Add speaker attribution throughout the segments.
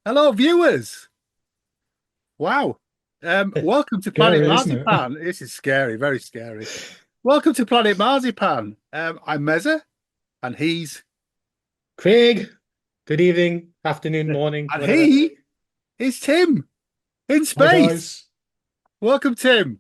Speaker 1: Hello, viewers. Wow. Welcome to Planet
Speaker 2: Scary, isn't it?
Speaker 1: Marzipan. This is scary, very scary. Welcome to Planet Marzipan. I'm Meza, and
Speaker 2: Craig, good evening, afternoon, morning, whatever.
Speaker 1: he is Tim in
Speaker 2: Hi
Speaker 1: space.
Speaker 2: guys.
Speaker 1: Welcome, Tim.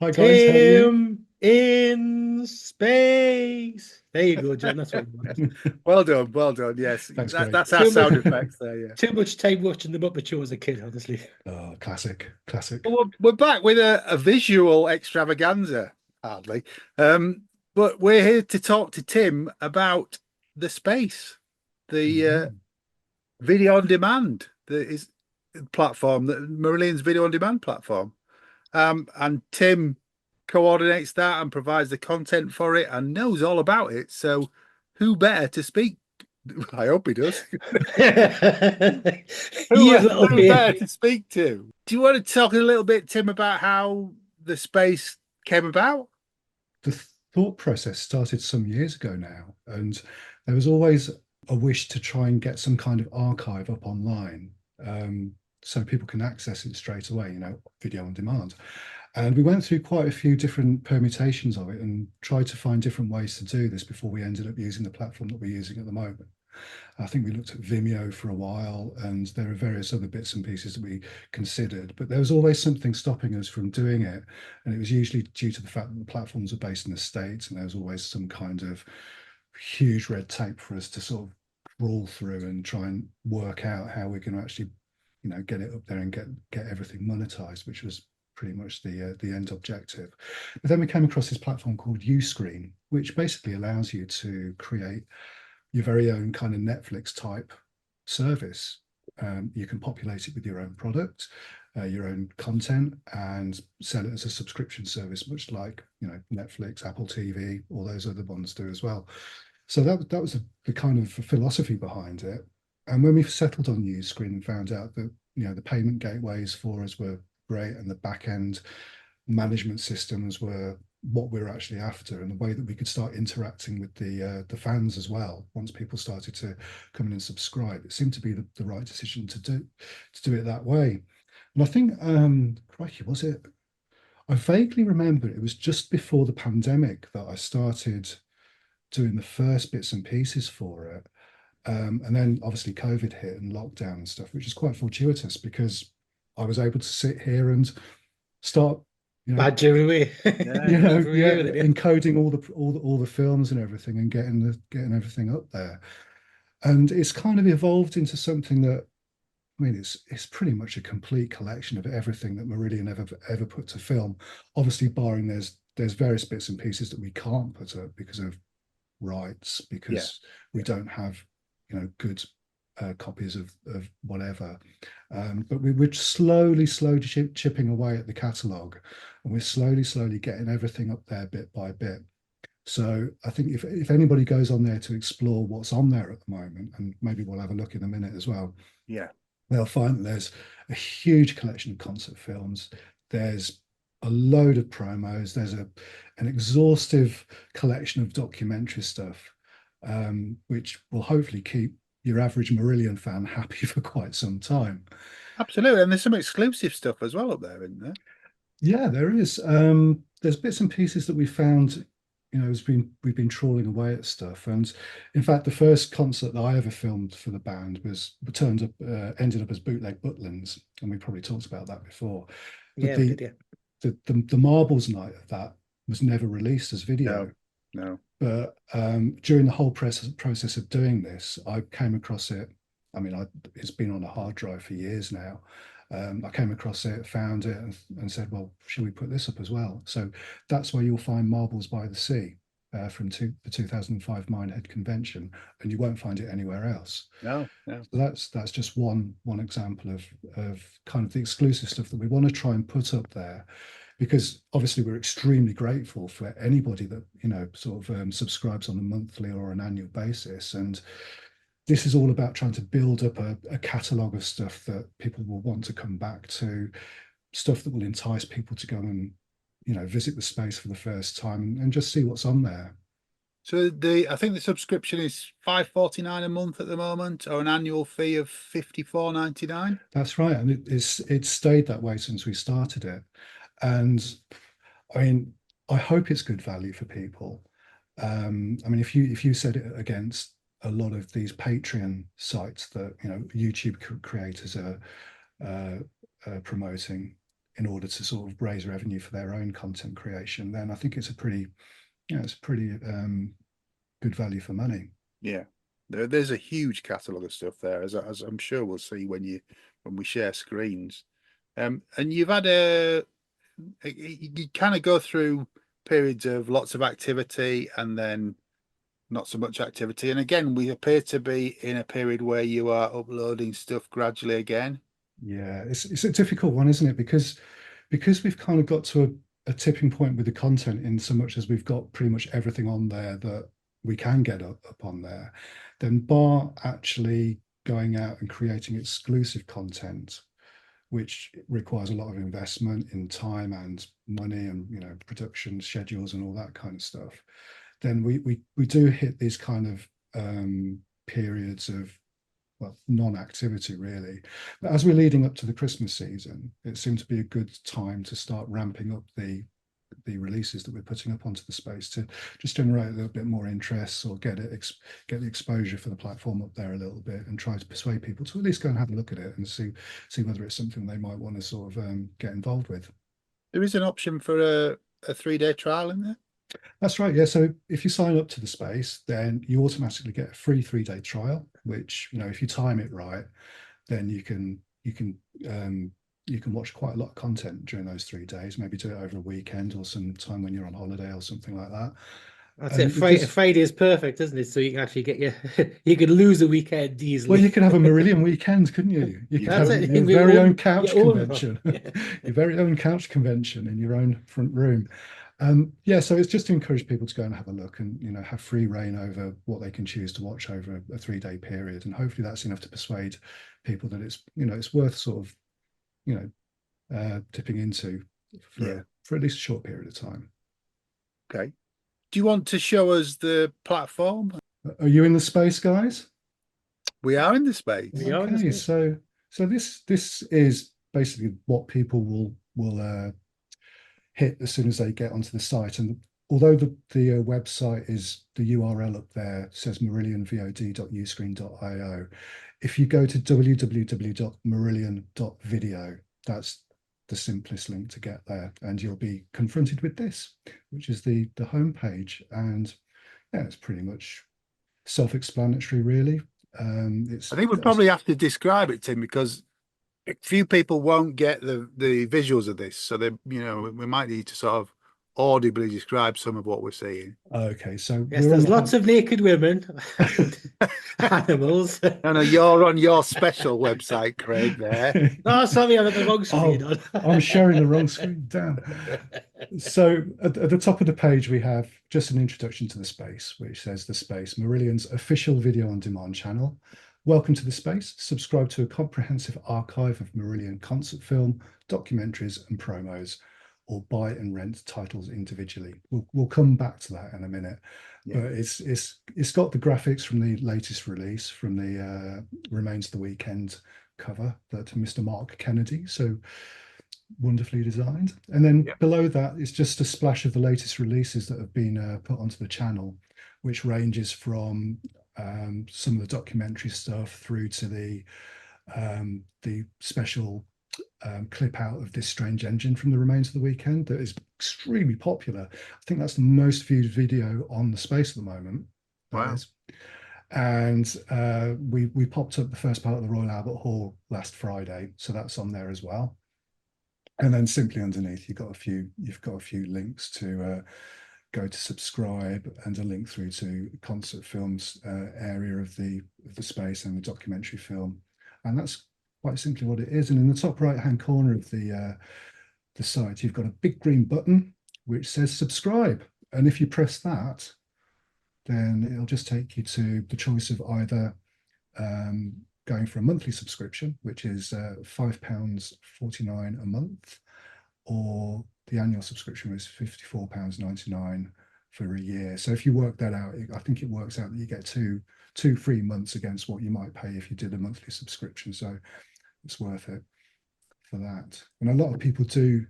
Speaker 2: Hi guys, how are you?
Speaker 1: Tim
Speaker 2: In space. There you go, John. That's what you want.
Speaker 1: Well done, well done. Yes,
Speaker 2: Thanks, Craig.
Speaker 1: that's our sound effects there. Yeah.
Speaker 2: Too much time watching the Muppet Show as a kid, honestly.
Speaker 3: Oh, classic, classic.
Speaker 1: Well, we're back with a visual extravaganza, hardly. But we're here to talk to Tim about the space, the video on demand that is platform, that Marillion's video on demand platform. And Tim coordinates that and provides the content for it and knows all about it. So who better to speak? I hope he does.
Speaker 2: He is a little
Speaker 1: Who better
Speaker 2: bit.
Speaker 1: to speak to? Do you want to talk a little bit, Tim, about how the space came about?
Speaker 3: The thought process started some years ago now, and there was always a wish to try and get some kind of archive up online, so people can access it straight away, video on demand. And we went through quite a few different permutations of it and tried to find different ways to do this before we ended up using the platform that we're using at the moment. I think we looked at Vimeo for a while, and there are various other bits and pieces that we considered, but there was always something stopping us from doing it. And it was usually due to the fact that the platforms are based in the States, and there was always some kind of huge red tape for us to sort of crawl through and try and work out how we're going to actually, get it up there and get everything monetized, which was pretty much the end objective. But then we came across this platform called Uscreen, which basically allows you to create your very own kind of Netflix type service. You can populate it with your own product, your own content, and sell it as a subscription service, much like Netflix, Apple TV, all those other ones do as well. So that was the kind of philosophy behind it. And when we settled on Uscreen and found out that the payment gateways for us were great, and the back end management systems were what we were actually after, and the way that we could start interacting with the fans as well. Once people started to come in and subscribe, it seemed to be the right decision to do it that way. And I think, crikey, was it? I vaguely remember it was just before the pandemic that I started doing the first bits and pieces for it. And then obviously COVID hit and lockdown and stuff, which is quite fortuitous because I was able to sit here and start
Speaker 2: Bad away.
Speaker 3: encoding all the films and everything, and getting everything up there. And it's kind of evolved into something that, I mean, it's pretty much a complete collection of everything that Marillion ever put to film. Obviously, barring there's various bits and pieces that we can't put up because of rights, because we don't have good copies of whatever. But we're slowly chipping away at the catalogue, and we're slowly getting everything up there bit by bit. So I think if anybody goes on there to explore what's on there at the moment, and maybe we'll have a look in a minute as well, they'll find that there's a huge collection of concert films. There's a load of promos. There's an exhaustive collection of documentary stuff, which will hopefully keep your average Marillion fan happy for quite some time.
Speaker 1: Absolutely. And there's some exclusive stuff as well up there, isn't there?
Speaker 3: Yeah, there is. There's bits and pieces that we found, we've been trawling away at stuff. And in fact, the first concert that I ever filmed for the band ended up as Bootleg Butlins, and we probably talked about that before. But the Marbles night of that was never released as video.
Speaker 1: No.
Speaker 3: But during the whole process of doing this, I came across it. I mean, it's been on a hard drive for years now. I came across it, found it, and said, well, should we put this up as well? So that's where you'll find Marbles by the Sea from the 2005 Minehead Convention, and you won't find it anywhere else.
Speaker 1: No.
Speaker 3: So that's just one example of kind of the exclusive stuff that we want to try and put up there, because obviously we're extremely grateful for anybody that sort of subscribes on a monthly or an annual basis. And this is all about trying to build up a catalogue of stuff that people will want to come back to, stuff that will entice people to go and visit the space for the first time and just see what's on there.
Speaker 1: So I think the subscription is £5.49 a month at the moment, or an annual fee of £54.99.
Speaker 3: That's right, and it's stayed that way since we started it. And I mean, I hope it's good value for people. I mean, if you set it against a lot of these Patreon sites that YouTube creators are promoting in order to sort of raise revenue for their own content creation, then I think it's a pretty good value for money.
Speaker 1: Yeah, there's a huge catalogue of stuff there, as I'm sure we'll see when we share screens. And you've had you kind of go through periods of lots of activity and then not so much activity. And again, we appear to be in a period where you are uploading stuff gradually again.
Speaker 3: Yeah, it's a difficult one, isn't it? Because we've kind of got to a tipping point with the content, in so much as we've got pretty much everything on there that we can get up on there, then bar actually going out and creating exclusive content, which requires a lot of investment in time and money and production schedules and all that kind of stuff, then we do hit these kind of periods of, well, non-activity really. But as we're leading up to the Christmas season, it seemed to be a good time to start ramping up the releases that we're putting up onto the space, to just generate a little bit more interest, or get the exposure for the platform up there a little bit, and try to persuade people to at least go and have a look at it and see whether it's something they might want to sort of get involved with.
Speaker 1: There is an option for a 3-day trial in there.
Speaker 3: That's right. Yeah. So if you sign up to the space, then you automatically get a free 3-day trial, which, if you time it right, then you can watch quite a lot of content during those 3 days. Maybe do it over a weekend or some time when you're on holiday or something like that.
Speaker 2: That's it. Friday is perfect, isn't it? So you can actually get you could lose a weekend easily.
Speaker 3: Well, you could have a Marillion weekend, couldn't you? You could have your very own couch convention, your very own couch convention in your own front room. Yeah, so it's just to encourage people to go and have a look, and have free reign over what they can choose to watch over a 3-day period, and hopefully that's enough to persuade people that it's worth sort of dipping into for at least a short period of time.
Speaker 1: Okay. Do you want to show us the platform?
Speaker 3: Are you in the space, guys?
Speaker 1: We are in the space.
Speaker 2: We are in the space.
Speaker 3: So this is basically what people will hit as soon as they get onto the site. And although the website is, the URL up there says marillionvod.uscreen.io, if you go to www.marillion.video, that's the simplest link to get there, and you'll be confronted with this, which is the homepage. And yeah, it's pretty much self-explanatory, really.
Speaker 1: I think we probably have to describe it, Tim, because a few people won't get the visuals of this, so we might need to sort of audibly describe some of what we're seeing.
Speaker 3: Okay, so
Speaker 2: yes, there's lots of naked women, animals.
Speaker 1: No, you're on your special website, Craig. There.
Speaker 2: No, sorry, I'm at the wrong screen.
Speaker 3: I'm sharing the wrong screen down. So at the top of the page, we have just an introduction to the space, which says the space, Marillion's official video on demand channel. Welcome to the space. Subscribe to a comprehensive archive of Marillion concert film, documentaries and promos, or buy and rent titles individually. We'll come back to that in a minute. Yeah. But it's got the graphics from the latest release, from the Remains of the Weekend cover that Mr. Mark Kennedy so wonderfully designed. And then below that is just a splash of the latest releases that have been put onto the channel, which ranges from some of the documentary stuff through to the special clip out of This Strange Engine from the Remains of the Weekend that is extremely popular. I think that's the most viewed video on the space at the moment.
Speaker 1: Wow.
Speaker 3: And we popped up the first part of the Royal Albert Hall last Friday, so that's on there as well. And then simply underneath, you've got a few links to go to subscribe, and a link through to concert films area of the space and the documentary film. And that's quite simply what it is. And in the top right hand corner of the site, you've got a big green button which says subscribe, and if you press that, then it'll just take you to the choice of either going for a monthly subscription, which is £5.49 a month, or the annual subscription is £54.99 for a year. So if you work that out, I think it works out that you get two free months against what you might pay if you did a monthly subscription. So it's worth it for that. And a lot of people do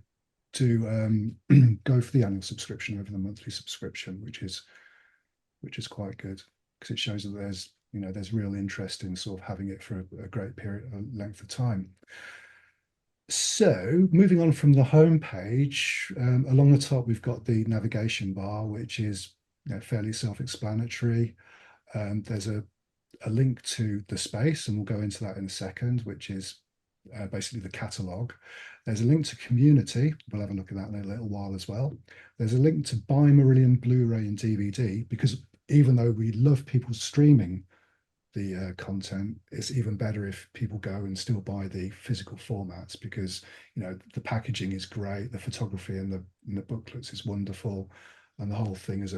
Speaker 3: go for the annual subscription over the monthly subscription, which is quite good, because it shows that there's real interest in sort of having it for a great period, a length of time. So moving on from the home page, along the top we've got the navigation bar, which is fairly self-explanatory. There's a link to the space, and we'll go into that in a second, which is basically the catalogue. There's a link to community. We'll have a look at that in a little while as well. There's a link to buy Marillion Blu-ray and DVD, because even though we love people streaming the content, it's even better if people go and still buy the physical formats, because the packaging is great, the photography and the booklets is wonderful, and the whole thing is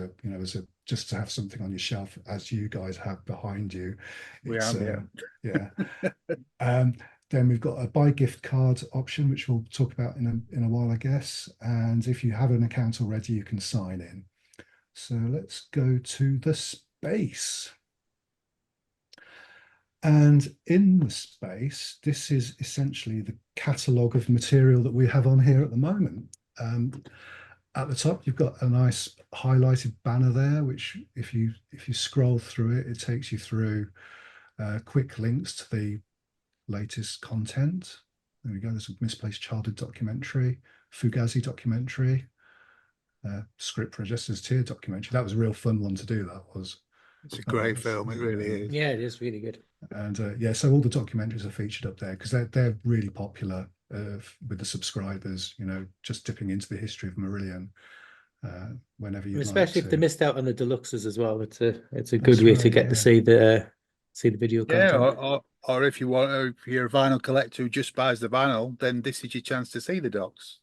Speaker 3: just to have something on your shelf, as you guys have behind you. Yeah. Then we've got a buy gift card option, which we'll talk about in a while, I guess. And if you have an account already, you can sign in. So let's go to the space. And in the space, this is essentially the catalogue of material that we have on here at the moment. At the top, you've got a nice highlighted banner there, which if you scroll through it, it takes you through quick links to the latest content. There we go. There's a misplaced childhood documentary, Fugazi documentary, script for a Jester's Tear documentary. That was a real fun one to do. That was.
Speaker 1: It's a great film. It really is.
Speaker 2: Yeah, it is really good.
Speaker 3: And yeah, so all the documentaries are featured up there because they're really popular with the subscribers. Just dipping into the history of Marillion whenever you.
Speaker 2: Especially if they missed out on the deluxes as well. It's a good way to get to see the video content.
Speaker 1: Yeah, or if you're a vinyl collector who just buys the vinyl, then this is your chance to see the docs.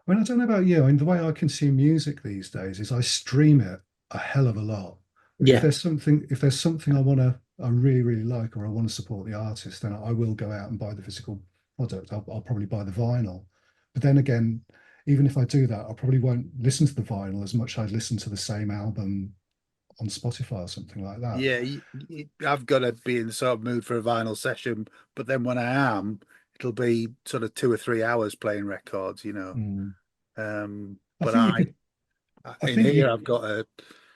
Speaker 3: I mean, I don't know about you. I mean, the way I consume music these days is I stream it a hell of a lot.
Speaker 2: Yeah.
Speaker 3: If there's something I really, really like, or I want to support the artist, then I will go out and buy the physical product. I'll probably buy the vinyl. But then again, even if I do that, I probably won't listen to the vinyl as much as I'd listen to the same album on Spotify or something like that.
Speaker 1: Yeah, I've got to be in the sort of mood for a vinyl session, but then when I am, it'll be sort of 2 or 3 hours playing records, But I've got a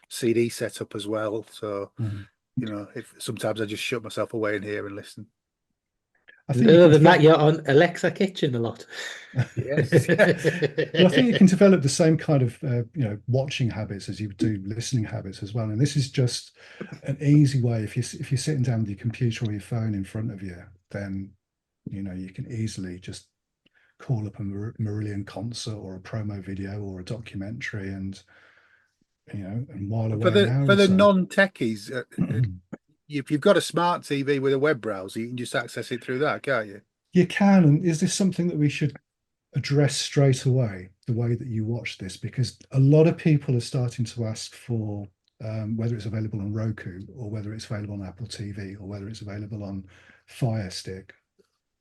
Speaker 1: CD set up as well, so if sometimes I just shut myself away in here and listen.
Speaker 2: Other than that, you're on Alexa Kitchen a lot.
Speaker 1: Yes.
Speaker 3: Well, I think you can develop the same kind of watching habits as you do listening habits as well. And this is just an easy way. If you're sitting down with your computer or your phone in front of you, then you can easily just call up a Marillion concert or a promo video or a documentary, and while away
Speaker 1: for the non-techies, if you've got a smart TV with a web browser, you can just access it through that, can't you?
Speaker 3: You can. And is this something that we should address straight away, the way that you watch this? Because a lot of people are starting to ask for whether it's available on Roku, or whether it's available on Apple TV, or whether it's available on Fire Stick,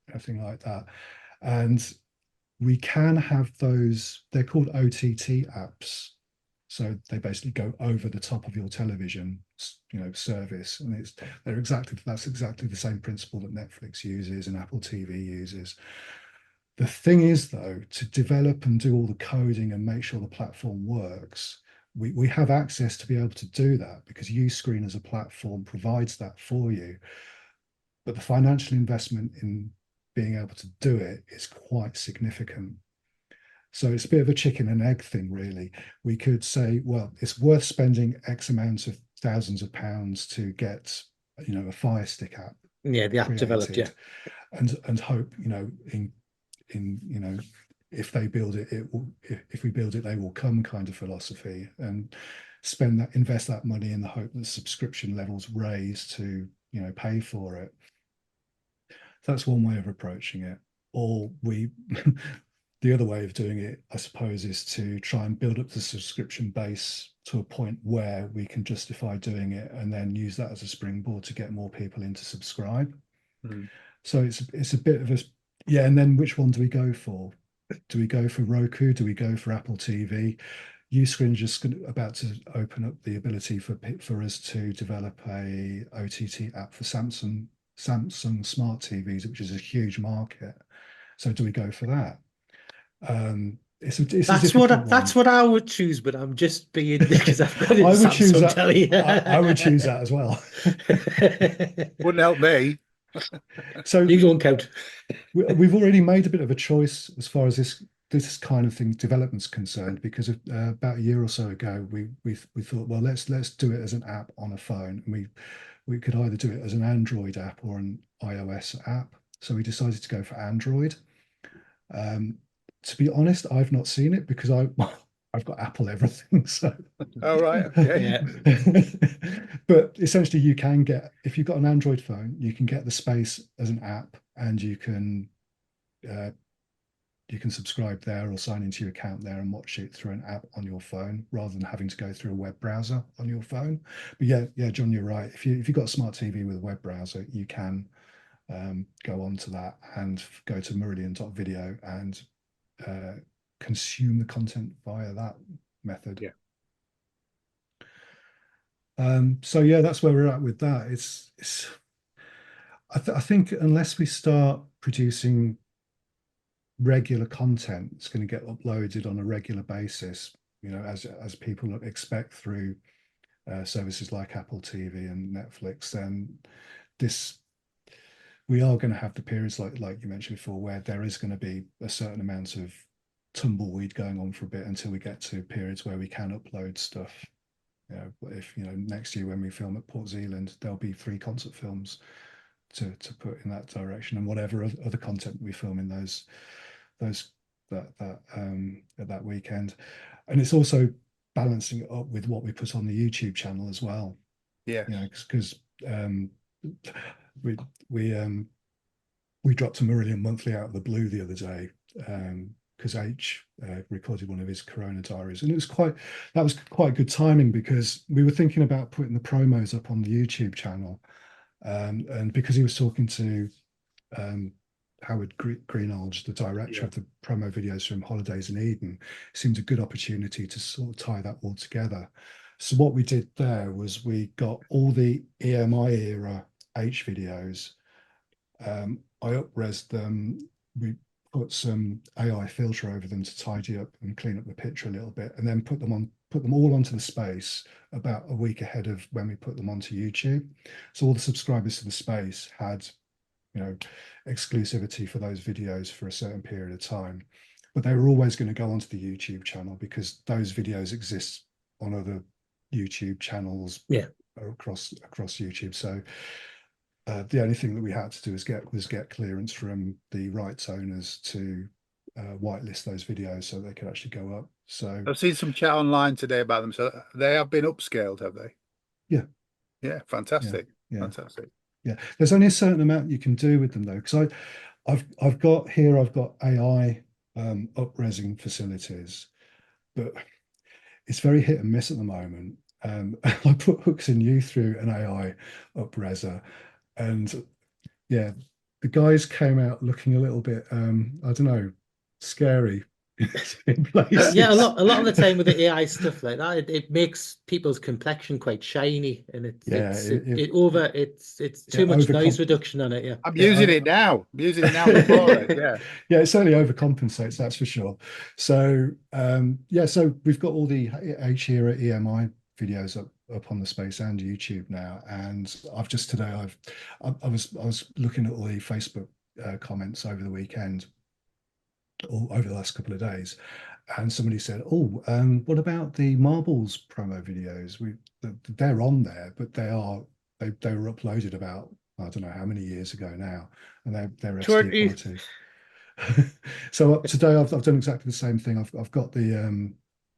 Speaker 3: everything like that. And we can have those, they're called OTT apps. So they basically go over the top of your television, service, and that's exactly the same principle that Netflix uses and Apple TV uses. The thing is, though, to develop and do all the coding and make sure the platform works, we have access to be able to do that because Uscreen as a platform provides that for you. But the financial investment in being able to do it is quite significant. So it's a bit of a chicken and egg thing, really. We could say, well, it's worth spending X amount of thousands of pounds to get, a Fire Stick app.
Speaker 2: Yeah, the app developed, yeah.
Speaker 3: And hope, if they build it, if we build it, they will come kind of philosophy, and invest that money in the hope that subscription levels raise to, pay for it. That's one way of approaching it. Or the other way of doing it, I suppose, is to try and build up the subscription base to a point where we can justify doing it, and then use that as a springboard to get more people in to subscribe. So it's a bit of a, and then which one do we go for? Do we go for Roku? Do we go for Apple TV? Uscreen just about to open up the ability for us to develop a OTT app for Samsung smart TVs, which is a huge market. So do we go for that? It's a difficult one.
Speaker 2: That's what I would choose, but I'm just being because I've got a
Speaker 3: I would choose
Speaker 2: Samsung
Speaker 3: that.
Speaker 2: telly.
Speaker 3: I would choose that as well.
Speaker 1: Wouldn't help me.
Speaker 3: So
Speaker 2: You don't count.
Speaker 3: we've already made a bit of a choice as far as this kind of thing development's concerned, because about a year or so ago we thought, well, let's do it as an app on a phone, and we could either do it as an Android app or an iOS app. So we decided to go for Android. To be honest, I've not seen it because I've got Apple everything. So
Speaker 1: All right. Okay.
Speaker 2: Yeah.
Speaker 3: But essentially, you can get, if you've got an Android phone, you can get the Space as an app, and you can subscribe there or sign into your account there and watch it through an app on your phone rather than having to go through a web browser on your phone. But yeah, John, you're right. If you've got a smart TV with a web browser, you can go on to that and go to Marillion.video and consume the content via that method.
Speaker 1: Yeah.
Speaker 3: So yeah, that's where we're at with that. I think unless we start producing regular content, it's going to get uploaded on a regular basis, as people expect through services like Apple TV and Netflix. Then we are going to have the periods like you mentioned before, where there is going to be a certain amount of tumbleweed going on for a bit until we get to periods where we can upload stuff. If next year when we film at Port Zealand, there'll be 3 concert films to put in that direction, and whatever other content we film in that weekend. And it's also balancing it up with what we put on the YouTube channel as well.
Speaker 1: Yeah.
Speaker 3: Because we dropped a Marillion monthly out of the blue the other day, because H recorded one of his Corona diaries, and that was quite good timing, because we were thinking about putting the promos up on the YouTube channel, and because he was talking to Howard Greenhalgh, the director of the promo videos from Holidays in Eden, seemed a good opportunity to sort of tie that all together. So what we did there was we got all the EMI era H videos. I up-resed them. We put some AI filter over them to tidy up and clean up the picture a little bit, and then put them all onto the Space about a week ahead of when we put them onto YouTube. So all the subscribers to the Space had, exclusivity for those videos for a certain period of time, but they were always going to go onto the YouTube channel because those videos exist on other YouTube channels across YouTube. So the only thing that we had to do was get clearance from the rights owners to whitelist those videos so they could actually go up. So
Speaker 1: I've seen some chat online today about them. So they have been upscaled, have they?
Speaker 3: Yeah.
Speaker 1: Yeah, fantastic.
Speaker 3: Yeah.
Speaker 1: Fantastic.
Speaker 3: Yeah, there's only a certain amount you can do with them though, because I've got AI up-resing facilities, but it's very hit and miss at the moment. I put Hooks and You through an AI up-reser, and yeah, the guys came out looking a little bit, I don't know, scary in places.
Speaker 2: Yeah, a lot of the time with the AI stuff like that, it makes people's complexion quite shiny, and it's too much noise reduction on it. Yeah,
Speaker 1: I'm using it now. I'm using it now before it. Yeah.
Speaker 3: Yeah, it certainly overcompensates, that's for sure. So so we've got all the H era EMI videos up on the Space and YouTube now, and I was looking at all the Facebook comments over the weekend, or over the last couple of days, and somebody said, what about the Marbles promo videos? They're on there, but they were uploaded about, I don't know how many years ago now, and they're SD quality. So today I've done exactly the same thing. I've got the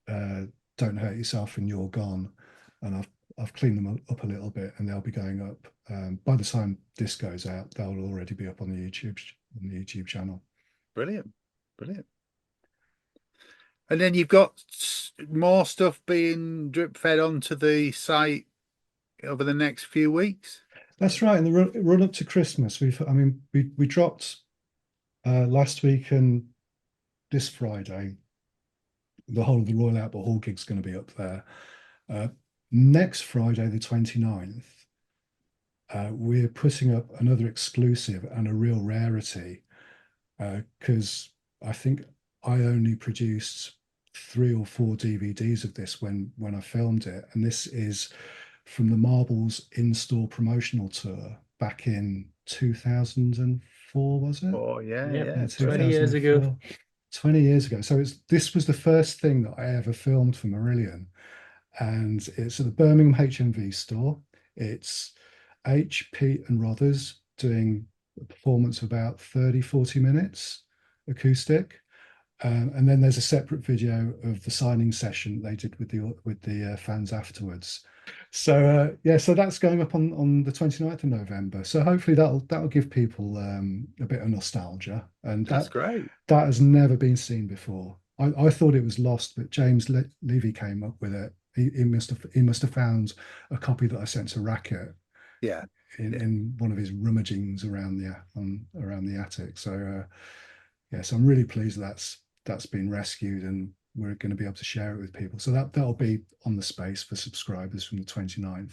Speaker 3: Don't Hurt Yourself and You're Gone, and I've cleaned them up a little bit, and they'll be going up by the time this goes out. They'll already be up on the YouTube channel.
Speaker 1: Brilliant. And then you've got more stuff being drip fed onto the site over the next few weeks.
Speaker 3: That's right. In the run up to Christmas, we dropped last week and this Friday the whole of the Royal Albert Hall gig's going to be up there. Next Friday, the 29th, we're putting up another exclusive and a real rarity, because I think I only produced 3 or 4 DVDs of this when I filmed it, and this is from the Marbles in-store promotional tour back in 2004, was it?
Speaker 1: Oh yeah,
Speaker 2: Yep.
Speaker 1: yeah.
Speaker 2: 20 years ago.
Speaker 3: 2004. 20 years ago. So this was the first thing that I ever filmed for Marillion, and it's at the Birmingham HMV store. It's H, Pete and Rothers doing a performance of about 30-40 minutes acoustic. And then there's a separate video of the signing session they did with the fans afterwards. So yeah, so that's going up on the 29th of November. So hopefully that'll give people a bit of nostalgia, and
Speaker 1: That's great.
Speaker 3: that has never been seen before. I thought it was lost, but James Levy came up with it. He must have found a copy that I sent to Racket.
Speaker 1: Yeah.
Speaker 3: In one of his rummagings around the attic. So yeah, so I'm really pleased that's been rescued, and we're going to be able to share it with people. So that'll be on the space for subscribers from the 29th.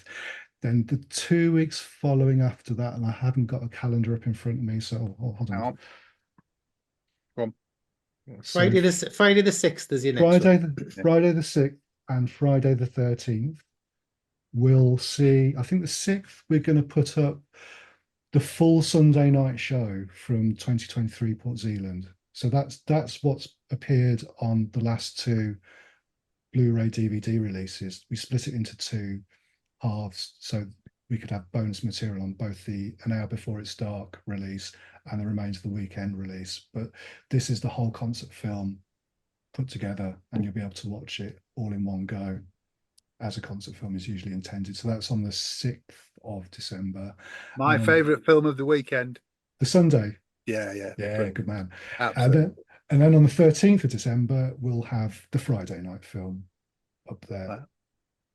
Speaker 3: Then the 2 weeks following after that, and I haven't got a calendar up in front of me, so hold on.
Speaker 1: Go on.
Speaker 3: So
Speaker 2: Friday the 6th is your next one.
Speaker 3: Friday the 6th and Friday the 13th. We'll see. I think the 6th we're going to put up the full Sunday night show from 2023 Port Zealand. So that's what's appeared on the last 2 Blu-ray DVD releases. We split it into 2 halves so we could have bonus material on both the An Hour Before It's Dark release and the Remains of the Weekend release. But this is the whole concert film put together, and you'll be able to watch it all in one go, as a concert film is usually intended. So that's on the 6th of December.
Speaker 1: My favourite film of the weekend.
Speaker 3: The Sunday.
Speaker 1: Yeah.
Speaker 3: Yeah, good man.
Speaker 1: Absolutely.
Speaker 3: And then on the 13th of December, we'll have the Friday night film up there.
Speaker 1: Wow.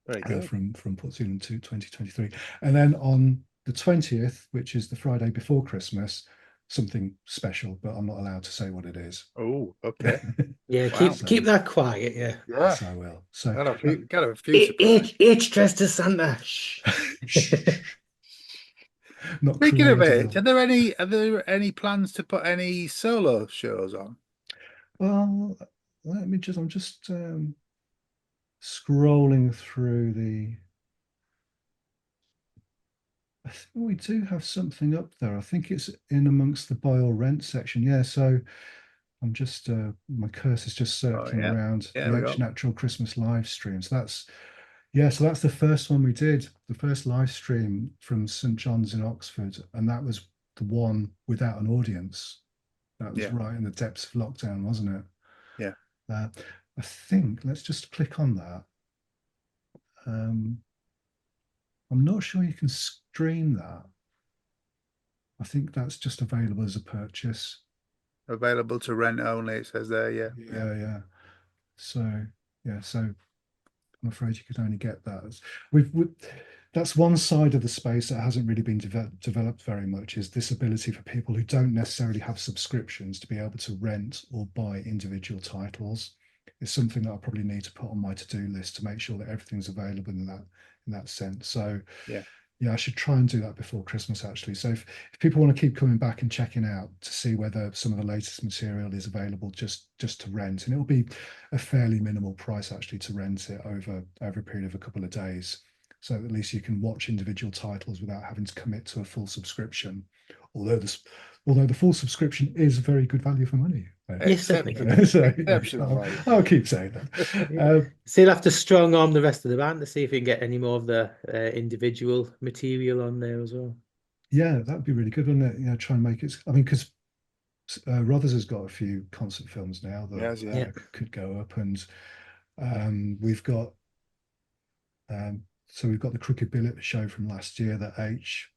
Speaker 1: Very good.
Speaker 3: From Port Zealand to 2023. And then on the 20th, which is the Friday before Christmas, something special, but I'm not allowed to say what it is.
Speaker 1: Oh, okay.
Speaker 2: Yeah,
Speaker 1: Wow.
Speaker 2: keep that quiet. Yeah.
Speaker 3: Yes, I will. So
Speaker 1: Got a few surprises.
Speaker 2: H dressed as Santa.
Speaker 3: not
Speaker 1: Speaking of
Speaker 3: creative
Speaker 1: it,
Speaker 3: enough.
Speaker 1: are there any plans to put any solo shows on?
Speaker 3: Well, I'm just scrolling through I think we do have something up there. I think it's in amongst the buy or rent section. Yeah, so I'm just my cursor's just circling around the H Natural Christmas live stream. So that's the first one we did, the first live stream from St John's in Oxford, and that was the one without an audience. That was right in the depths of lockdown, wasn't it?
Speaker 1: Yeah.
Speaker 3: I think let's just click on that. I'm not sure you can stream that. I think that's just available as a purchase.
Speaker 1: Available to rent only, it says there.
Speaker 3: Yeah. So I'm afraid you could only get that. That's one side of the space that hasn't really been developed very much, is this ability for people who don't necessarily have subscriptions to be able to rent or buy individual titles. It's something that I probably need to put on my to-do list to make sure that everything's available in that sense. So yeah, I should try and do that before Christmas, actually. So if people want to keep coming back and checking out to see whether some of the latest material is available just to rent, and it'll be a fairly minimal price actually to rent it over a period of a couple of days. So at least you can watch individual titles without having to commit to a full subscription. Although the full subscription is very good value for money.
Speaker 2: Yes, definitely.
Speaker 3: So, I'll keep saying that.
Speaker 2: So you'll have to strong arm the rest of the band to see if you can get any more of the individual material on there as well.
Speaker 3: Yeah, that'd be really good, wouldn't it? You know, try and make it. I mean, because Rothers has got a few concert films now that could go up, and we've got we've got the Crooked Billet show from last year that H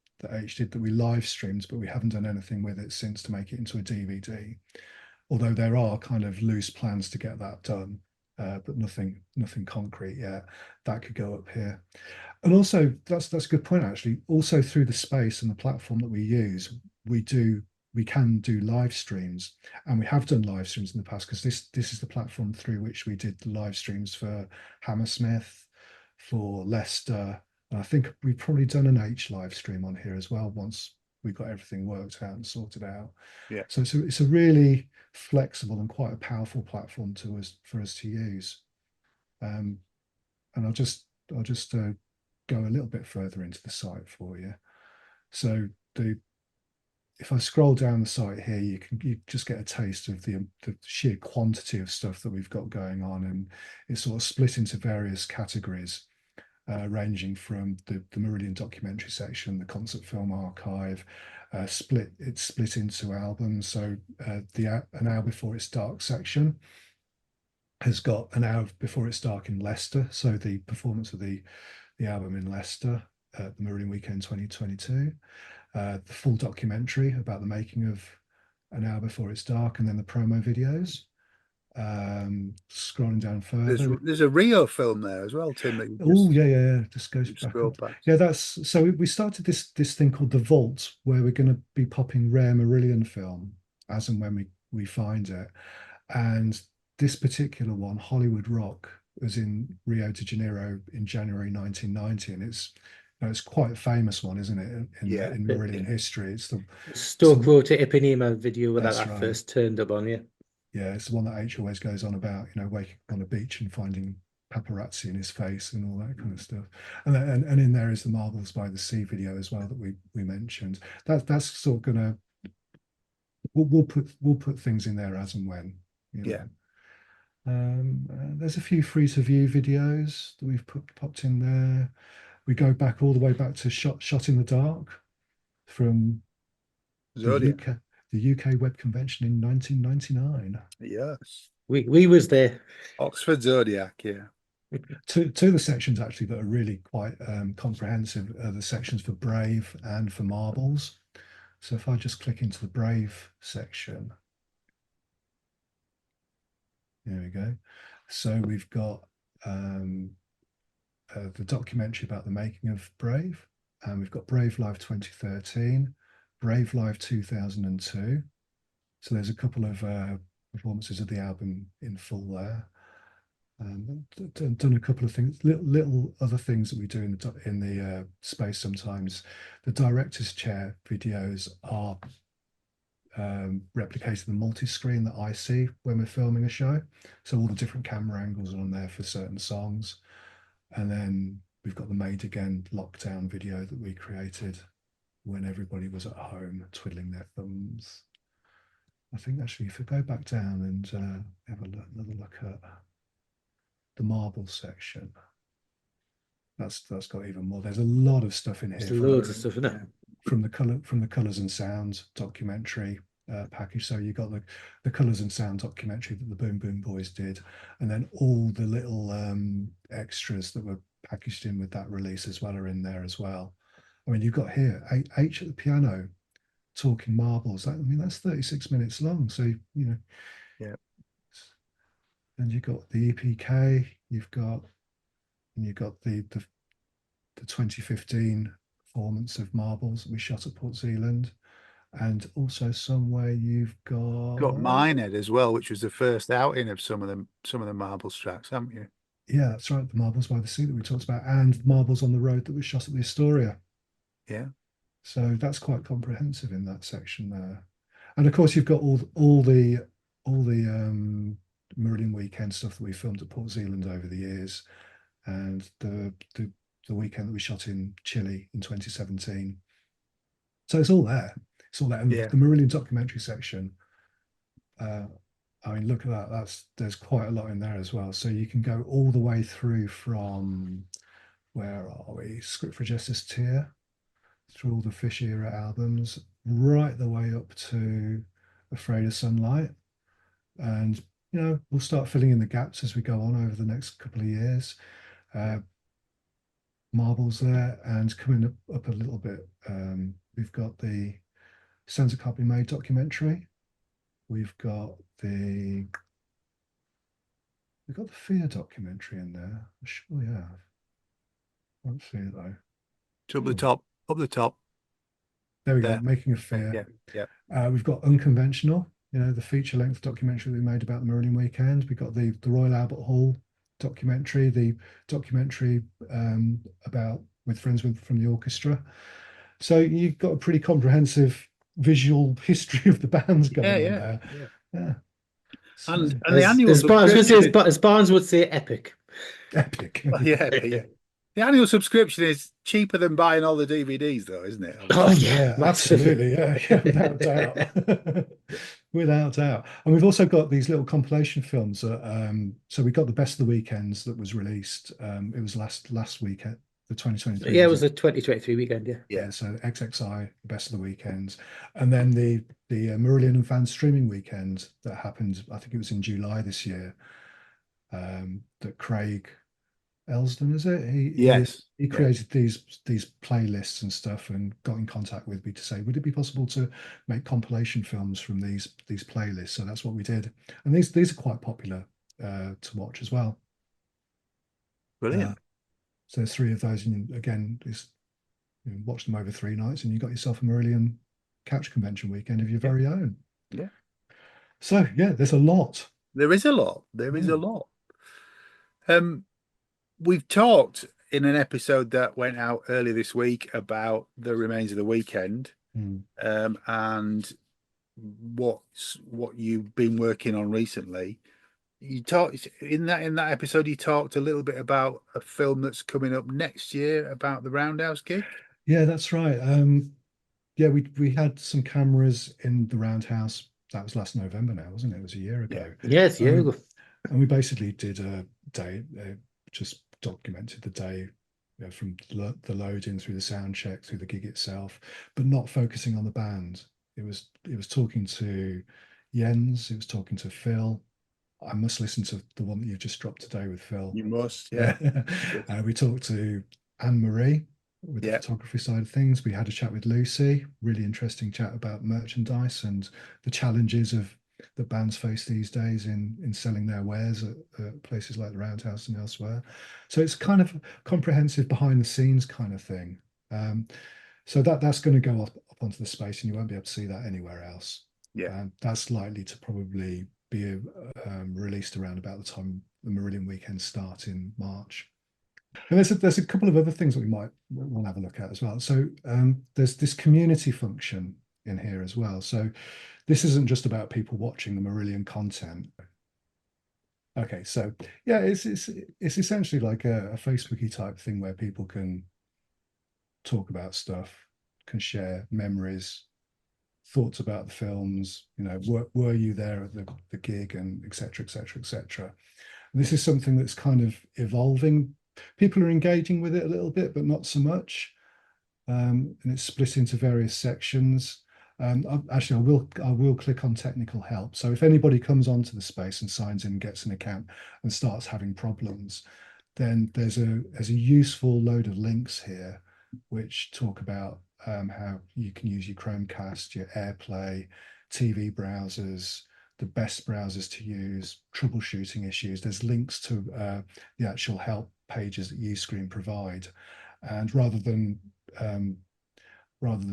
Speaker 3: did, that we live streamed, but we haven't done anything with it since to make it into a DVD. Although there are kind of loose plans to get that done, but nothing concrete yet. That could go up here. And also, that's a good point, actually. Also, through the space and the platform that we use, we do we can do live streams, and we have done live streams in the past, because this is the platform through which we did the live streams for Hammersmith, for Leicester, and I think we've probably done an H live stream on here as well once we got everything worked out and sorted out.
Speaker 1: Yeah.
Speaker 3: So it's a really flexible and quite a powerful platform for us to use. And I'll just go a little bit further into the site for you. So if I scroll down the site here, you just get a taste of the sheer quantity of stuff that we've got going on, and it's sort of split into various categories, ranging from the Marillion documentary section, the concert film archive. It's split into albums. So An Hour Before It's Dark section has got An Hour Before It's Dark in Leicester, so the performance of the album in Leicester at the Marillion Weekend 2022. The full documentary about the making of An Hour Before It's Dark, and then the promo videos. Scrolling down further,
Speaker 1: There's a Rio film there as well, Tim.
Speaker 3: Oh yeah. Just goes back
Speaker 1: scroll
Speaker 3: up.
Speaker 1: past.
Speaker 3: Yeah, so we started this thing called the Vault, where we're going to be popping rare Marillion film as and when we find it. And this particular one, Hollywood Rock, was in Rio de Janeiro in January 1990, and it's quite a famous one, isn't it? In Marillion history, it's the
Speaker 2: Stoke wrote it Ipanema video when that
Speaker 3: right.
Speaker 2: first turned up on.
Speaker 3: Yeah, it's the one that H always goes on about, waking up on a beach and finding paparazzi in his face and all that kind of stuff. And in there is the Marbles by the Sea video as well that we mentioned. That's sort of gonna we'll put things in there as and when.
Speaker 1: Yeah.
Speaker 3: There's a few free to view videos that we've popped in there. We go back all the way back to Shot in the Dark from
Speaker 1: Zodiac.
Speaker 3: the UK Web Convention in 1999.
Speaker 1: Yes.
Speaker 2: We was there.
Speaker 1: Oxford Zodiac, yeah.
Speaker 3: Two of the sections actually that are really quite comprehensive are the sections for Brave and for Marbles. So if I just click into the Brave section, there we go. So we've got the documentary about the making of Brave, and we've got Brave Live 2013, Brave Live 2002. So there's a couple of performances of the album in full there. Done a couple of things, little other things that we do in the space sometimes. The director's chair videos are replicating the multi-screen that I see when we're filming a show. So all the different camera angles are on there for certain songs. And then we've got the Made Again lockdown video that we created when everybody was at home twiddling their thumbs. I think actually if we go back down and have another look at the Marble section, that's got even more. There's a lot of stuff in here.
Speaker 2: There's loads of stuff in it.
Speaker 3: From the Colours and Sounds documentary package. So you got the Colours and Sound documentary that the Boom Boom Boys did, and then all the little extras that were packaged in with that release as well are in there as well. I mean, you've got here H at the piano talking Marbles. That's 36 minutes long. So
Speaker 1: yeah.
Speaker 3: And you've got the EPK. You've got the 2015 performance of Marbles that we shot at Port Zealand, and also somewhere you've got
Speaker 1: Minehead as well, which was the first outing of some of the Marbles tracks, haven't you?
Speaker 3: Yeah, that's right. The Marbles by the Sea that we talked about, and Marbles on the Road that was shot at the Astoria.
Speaker 1: Yeah.
Speaker 3: So that's quite comprehensive in that section there. And of course, you've got all the Marillion Weekend stuff that we filmed at Port Zealand over the years, and the weekend that we shot in Chile in 2017. So it's all there. And
Speaker 1: yeah.
Speaker 3: The Marillion documentary section, look at that. There's quite a lot in there as well. So you can go all the way through from, where are we? Script for Justice tier, through all the Fish era albums, right the way up to Afraid of Sunlight. And we'll start filling in the gaps as we go on over the next couple of years. Marbles there, and coming up a little bit, we've got the Sounds That Can't Be Made documentary. We've got the Fear documentary in there. I'm sure we have. I don't see it though.
Speaker 1: It's up the top.
Speaker 3: There we go. Making a Fear.
Speaker 1: Yeah.
Speaker 3: We've got Unconventional, the feature-length documentary we made about the Marillion weekend. We've got the Royal Albert Hall documentary, the documentary about with friends from the orchestra. So you've got a pretty comprehensive visual history of the bands going on there. Yeah. So,
Speaker 1: And the annual
Speaker 2: as
Speaker 1: subscription
Speaker 2: as Barnes would say, epic.
Speaker 3: epic.
Speaker 1: yeah. The annual subscription is cheaper than buying all the DVDs, though, isn't it?
Speaker 2: Oh yeah,
Speaker 3: absolutely. Yeah, without doubt. Without doubt. And we've also got these little compilation films. So we got the Best of the Weekends that was released. It was last weekend, the 2023.
Speaker 2: Yeah, it was the 2023 weekend.
Speaker 3: Yeah. So XXI, Best of the Weekends, and then the Marillion and fan streaming weekend that happened. I think it was in July this year. That Craig Elsden, is it? He created these playlists and stuff, and got in contact with me to say, would it be possible to make compilation films from these playlists? So that's what we did, and these are quite popular to watch as well.
Speaker 1: Brilliant.
Speaker 3: So there's 3 of those, and again, watch them over 3 nights, and you got yourself a Marillion couch convention weekend of your very own.
Speaker 1: Yeah.
Speaker 3: So yeah, there's a lot.
Speaker 1: There is a lot. There is a lot. We've talked in an episode that went out earlier this week about the remains of the weekend, and what you've been working on recently. You talked in that episode. You talked a little bit about a film that's coming up next year about the Roundhouse gig.
Speaker 3: Yeah, that's right. Yeah, we had some cameras in the Roundhouse. That was last November now, wasn't it? It was a year ago.
Speaker 2: Yes, a year ago.
Speaker 3: And we basically did a day, just documented the day, from the load in through the sound check, through the gig itself, but not focusing on the band. It was talking to Jens, it was talking to Phil. I must listen to the one that you've just dropped today with Phil.
Speaker 1: You must, yeah.
Speaker 3: We talked to Anne-Marie with the photography side of things. We had a chat with Lucy, really interesting chat about merchandise and the challenges that bands face these days in selling their wares at places like the Roundhouse and elsewhere. So it's kind of comprehensive behind the scenes kind of thing. So that's going to go up onto the space, and you won't be able to see that anywhere else. That's likely to probably be released around about the time the Marillion weekend start in March. And there's a couple of other things that we might want to have a look at as well. So there's this community function in here as well. So this isn't just about people watching the Marillion content. Okay, so yeah, it's essentially like a Facebooky type thing where people can talk about stuff, can share memories, thoughts about the films. Were you there at the gig, and etc. etc. etc. This is something that's kind of evolving. People are engaging with it a little bit, but not so much. And it's split into various sections. Actually, I will click on technical help. So if anybody comes onto the space and signs in, gets an account, and starts having problems, then there's a useful load of links here which talk about how you can use your Chromecast, your AirPlay, TV browsers, the best browsers to use, troubleshooting issues. There's links to the actual help pages that Uscreen provide, and rather than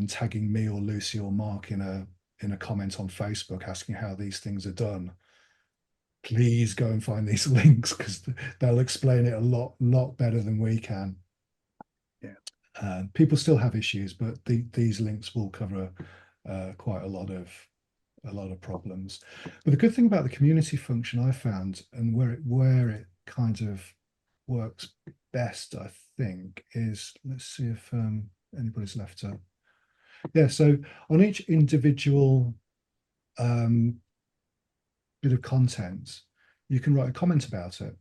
Speaker 3: tagging me or Lucy or Mark in a comment on Facebook asking how these things are done, please go and find these links, because they'll explain it a lot better than we can. People still have issues, but these links will cover quite a lot of problems. But the good thing about the community function I found, and where it kind of works best, I think, is, let's see if anybody's left a so on each individual bit of content, you can write a comment about it.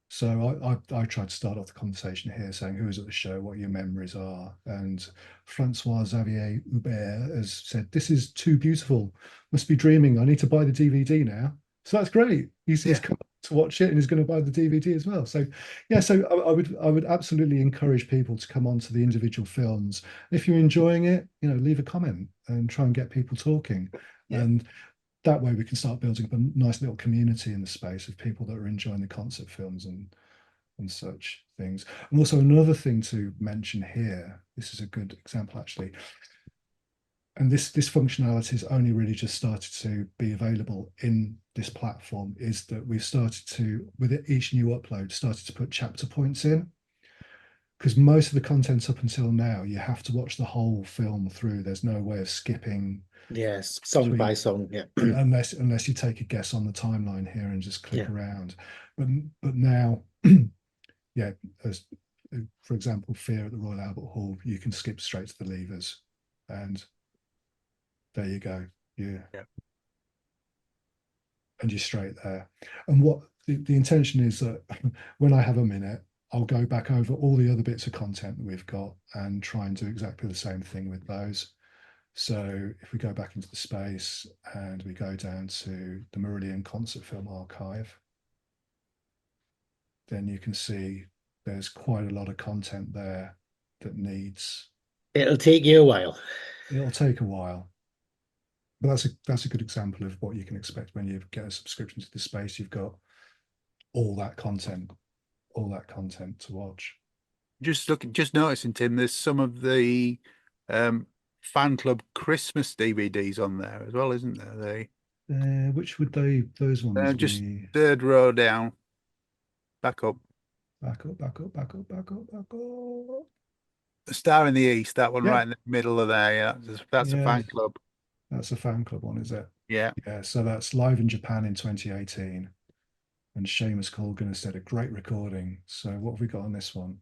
Speaker 3: So I tried to start off the conversation here saying who was at the show, what your memories are, and Francois Xavier Hubert has said, "This is too beautiful, must be dreaming. I need to buy the DVD now." So that's great. He's come to watch it, and he's going to buy the DVD as well. So yeah, so I would absolutely encourage people to come on to the individual films. If you're enjoying it, leave a comment and try and get people talking. And that way we can start building up a nice little community in the space of people that are enjoying the concert films and such things. And also another thing to mention here, this is a good example actually. and this functionality has only really just started to be available in this platform, is that we've started to, with each new upload, started to put chapter points in, because most of the content up until now, you have to watch the whole film through. There's no way of skipping.
Speaker 2: Yes, song
Speaker 3: between,
Speaker 2: by song. Yeah.
Speaker 3: unless you take a guess on the timeline here and just click around. But now, yeah, as for example, Fear at the Royal Albert Hall, you can skip straight to the levers, and there you go. Yeah. And you're straight there. And what the intention is that when I have a minute, I'll go back over all the other bits of content that we've got and try and do exactly the same thing with those. So if we go back into the space and we go down to the Marillion concert film archive, then you can see there's quite a lot of content there that needs.
Speaker 2: It'll take you a while.
Speaker 3: It'll take a while. But that's a good example of what you can expect when you get a subscription to the space. You've got all that content to watch.
Speaker 1: Just noticing, Tim, there's some of the fan club Christmas DVDs on there as well, isn't there?
Speaker 3: Which would those ones
Speaker 1: just
Speaker 3: be?
Speaker 1: Third row down. Back up.
Speaker 3: Back up.
Speaker 1: The Star in the East, that one
Speaker 3: Yeah.
Speaker 1: right in the middle of there. Yeah, that's a fan club.
Speaker 3: That's a fan club one, is it?
Speaker 1: Yeah.
Speaker 3: Yeah, so that's live in Japan in 2018. And Seamus Colgan has said a great recording. So what have we got on this one?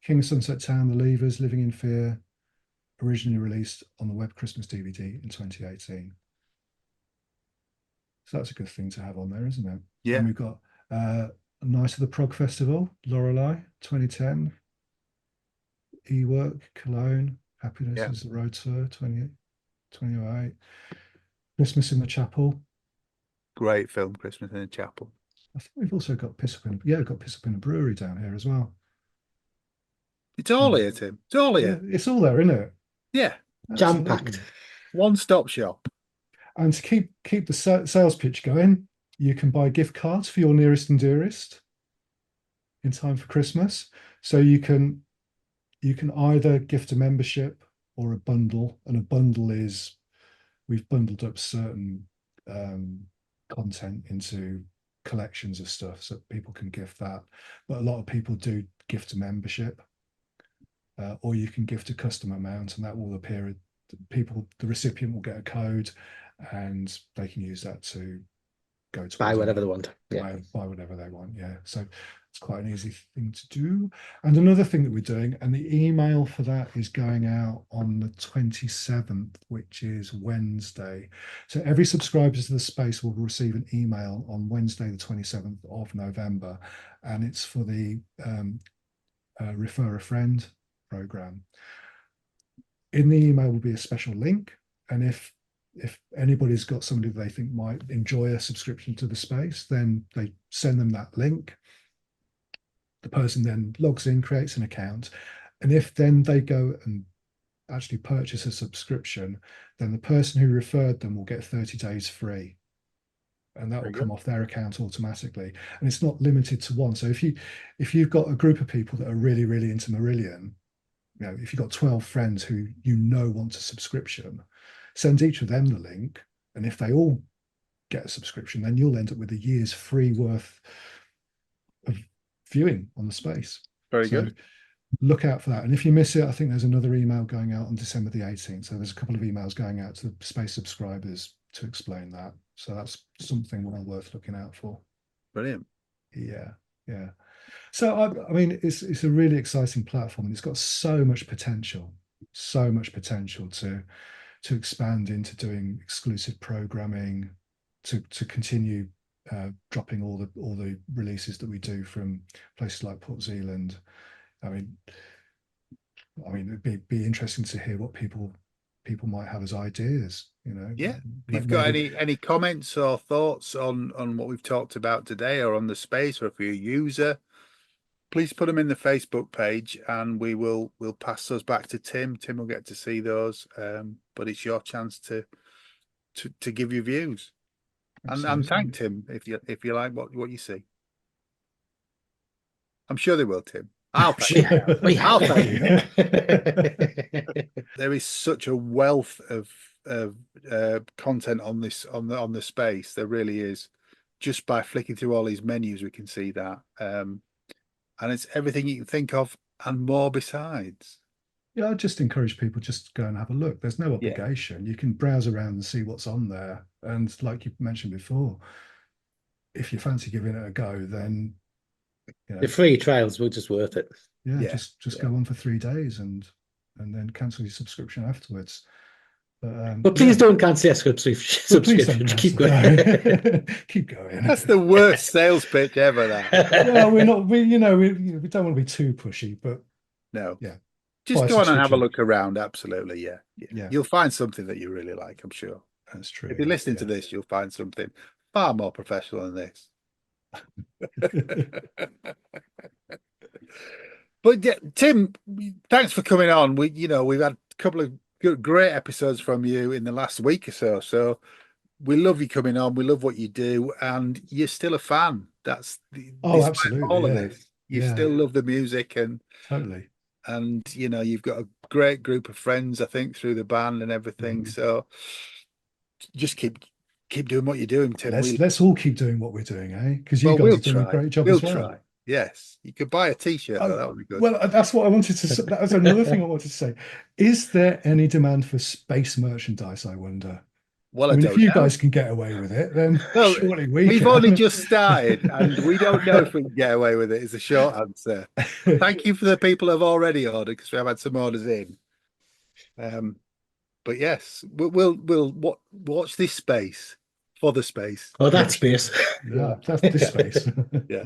Speaker 3: King of Sunset Town, The Levers, Living in Fear, originally released on the web Christmas DVD in 2018. So that's a good thing to have on there, isn't it?
Speaker 1: Yeah.
Speaker 3: And we've got Night of the Prog Festival, Lorelei, 2010. E-Work, Cologne, Happiness is the Road Tour, 2008. Christmas in the Chapel.
Speaker 1: Great film, Christmas in the Chapel.
Speaker 3: I think we've also got Piss Up in a Brewery down here as well.
Speaker 1: It's all here, Tim. It's all here.
Speaker 3: Yeah, it's all there, isn't it?
Speaker 1: Yeah.
Speaker 2: Jam-packed.
Speaker 1: One-stop shop.
Speaker 3: And to keep the sales pitch going, you can buy gift cards for your nearest and dearest in time for Christmas. So you can either gift a membership or a bundle, and a bundle is, we've bundled up certain content into collections of stuff so people can gift that. But a lot of people do gift a membership, or you can gift a custom amount, and that will appear. The recipient will get a code, and they can use that to go to
Speaker 2: buy whatever they want.
Speaker 3: Buy whatever they want. Yeah. So it's quite an easy thing to do. And another thing that we're doing, and the email for that is going out on the 27th, which is Wednesday. So every subscriber to the space will receive an email on Wednesday, the 27th of November. And it's for the Refer a Friend program. In the email will be a special link. And if anybody's got somebody they think might enjoy a subscription to the space, then they send them that link. The person then logs in, creates an account, and if then they go and actually purchase a subscription, then the person who referred them will get 30 days free, and that will come off their account automatically. And it's not limited to one. So if you've got a group of people that are really, really into Marillion, if you've got 12 friends who want a subscription, send each of them the link, and if they all get a subscription, then you'll end up with a year's free worth of viewing on the space.
Speaker 1: Very good.
Speaker 3: Look out for that. And if you miss it, I think there's another email going out on December the 18th. So there's a couple of emails going out to the space subscribers to explain that. So that's something well worth looking out for.
Speaker 1: Brilliant.
Speaker 3: Yeah. So I mean, it's a really exciting platform, and it's got so much potential to expand into doing exclusive programming, to continue dropping all the releases that we do from places like Port Zealand. I mean, it'd be interesting to hear what people might have as ideas.
Speaker 1: Yeah. If you've got any comments or thoughts on what we've talked about today, or on the space, or if you're a user, please put them in the Facebook page, and we'll pass those back to Tim. Tim will get to see those, but it's your chance to give your views. And thank Tim if you like what you see. I'm sure they will, Tim. I'll thank you. I'll thank you. There is such a wealth of content on this on the space. There really is. Just by flicking through all these menus, we can see that, and it's everything you can think of and more besides.
Speaker 3: Yeah, I just encourage people just to go and have a look. There's no
Speaker 1: Yeah.
Speaker 3: obligation. You can browse around and see what's on there. And like you mentioned before, if you fancy giving it a go, then
Speaker 2: The free trials were just worth it.
Speaker 3: yeah,
Speaker 1: Yeah,
Speaker 3: just go on for 3 days and then cancel your subscription afterwards.
Speaker 2: But please don't cancel your subscription.
Speaker 3: Please don't
Speaker 2: Keep
Speaker 3: cancel.
Speaker 2: going.
Speaker 3: Keep going.
Speaker 1: that's the worst sales pitch ever. That
Speaker 3: Well, we don't want to be too pushy, but
Speaker 1: no,
Speaker 3: yeah,
Speaker 1: just
Speaker 3: buy a
Speaker 1: go on and have a
Speaker 3: subscription.
Speaker 1: look around. Absolutely, yeah.
Speaker 3: Yeah.
Speaker 1: You'll find something that you really like. I'm sure.
Speaker 3: That's true.
Speaker 1: If you're listening to
Speaker 3: yeah.
Speaker 1: this, you'll find something far more professional than this. But yeah, Tim, thanks for coming on. We've had a couple of great episodes from you in the last week or so. So we love you coming on. We love what you do, and you're still a fan. That's despite
Speaker 3: Absolutely.
Speaker 1: all of
Speaker 3: Yeah.
Speaker 1: this. You still love the music, and
Speaker 3: Totally.
Speaker 1: you've got a great group of friends, I think, through the band and everything. So just keep doing what you're doing, Tim.
Speaker 3: Let's all keep doing what we're doing, eh? Because you guys
Speaker 1: we'll
Speaker 3: are doing
Speaker 1: try.
Speaker 3: a great job
Speaker 1: We'll
Speaker 3: as well.
Speaker 1: try. Yes, you could buy a T-shirt. That would be good.
Speaker 3: Well, that's what I wanted to say. That was another thing I wanted to say. Is there any demand for space merchandise, I wonder?
Speaker 1: Well,
Speaker 3: I mean, if
Speaker 1: don't
Speaker 3: you
Speaker 1: know.
Speaker 3: guys can get away with it, then
Speaker 1: Well,
Speaker 3: surely
Speaker 1: we've
Speaker 3: can.
Speaker 1: only just started, and we don't know if we can get away with it. Is the short answer. Thank you for the people who have already ordered, because we have had some orders in. But yes, we'll watch this space for the space.
Speaker 2: Oh, that space.
Speaker 3: Yeah, that's this space.
Speaker 1: Yeah.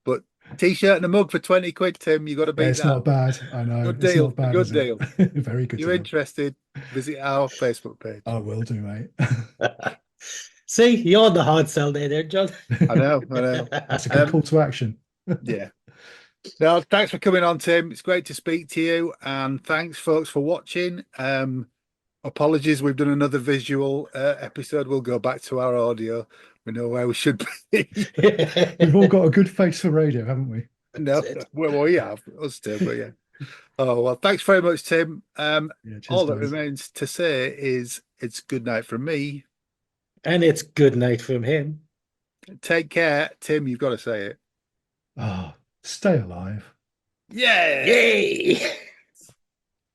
Speaker 1: But T-shirt and a mug for 20 quid, Tim. You got to beat
Speaker 3: It's
Speaker 1: that.
Speaker 3: not bad. I know.
Speaker 1: Good
Speaker 3: It's
Speaker 1: deal.
Speaker 3: not bad.
Speaker 1: Good
Speaker 3: is it?
Speaker 1: deal.
Speaker 3: Very good
Speaker 1: If you're
Speaker 3: deal.
Speaker 1: interested, visit our Facebook page.
Speaker 3: I will do, mate.
Speaker 2: See, you're on the hard sell there, John.
Speaker 1: I know.
Speaker 3: That's a good call to action.
Speaker 1: Yeah. No, thanks for coming on, Tim. It's great to speak to you, and thanks, folks, for watching. Apologies, we've done another visual episode. We'll go back to our audio. We know where we should be.
Speaker 3: We've all got a good face for radio, haven't we?
Speaker 1: No, well, we have us too, but yeah. Oh well, thanks very much, Tim.
Speaker 3: Yeah, cheers,
Speaker 1: All that
Speaker 3: guys.
Speaker 1: remains to say is it's good night from me.
Speaker 2: And it's good night from him.
Speaker 1: Take care, Tim. You've got to say it.
Speaker 3: Stay alive.
Speaker 1: Yeah.
Speaker 2: Yay!